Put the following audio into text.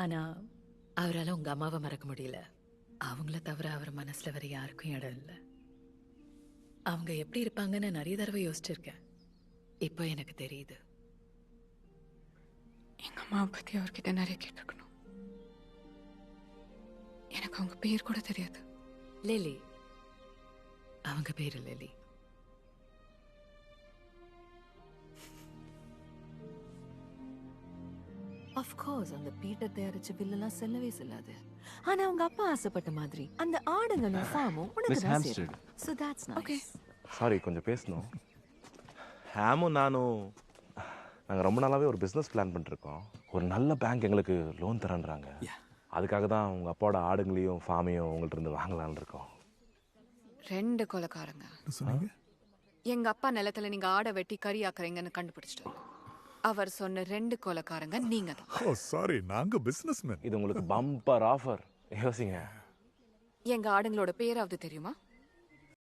ஆனா அவரால் உங்க அம்மாவை மறக்க முடியல. அவங்கள தவிர அவர் மனசுல வேற யாருக்கும் இடம் இல்லை. அவங்க எப்படி இருப்பாங்கன்னு நிறைய தடவை யோசிச்சிருக்கேன். இப்போ எனக்கு தெரியுது. எங்க அம்மாவை பத்தி அவர்கிட்ட நிறைய கேட்டிருக்கணும். எனக்கு அவங்க பேர் கூட தெரியாது. லிலி. அவங்க பேரு லிலி. அஃப்கோர்ஸ் அந்த பீட்டர் தயாரிச்ச பில்லெல்லாம் செல்லவே செல்லாது. ஆனா அவங்க அப்பா ஆசைப்பட்ட மாதிரி அந்த ஆடுங்களும் ஃபார்மும் உனக்கு தான் சேரும். So that's nice. Okay. Sorry, கொஞ்சம் பேசணும். ஹேமும் நானும் நாங்கள் ரொம்ப நாளாகவே ஒரு பிஸ்னஸ் பிளான் பண்ணிருக்கோம். ஒரு நல்ல பேங்க் எங்களுக்கு லோன் தரேன்றாங்க. அதுக்காக தான் உங்கள் அப்பாவோட ஆடுங்களையும் ஃபார்மையும் உங்கள்கிட்ட இருந்து வாங்கலான்னு இருக்கோம். 2 கொலைக்காரங்க சொன்னீங்க. எங்க அப்பா நிலத்துல நீங்க ஆடை வெட்டி கறி ஆக்குறீங்கன்னு கண்டுபிடிச்சிட்டாரு. அவர் சொன்ன 2 கொலைக்காரங்க நீங்க தான். ஓ சாரி, நாங்க பிசினஸ்மேன். இது உங்களுக்கு பம்பர் ஆஃபர். யோசிங்க. எங்க ஆடுங்களோட பேராவது தெரியுமா?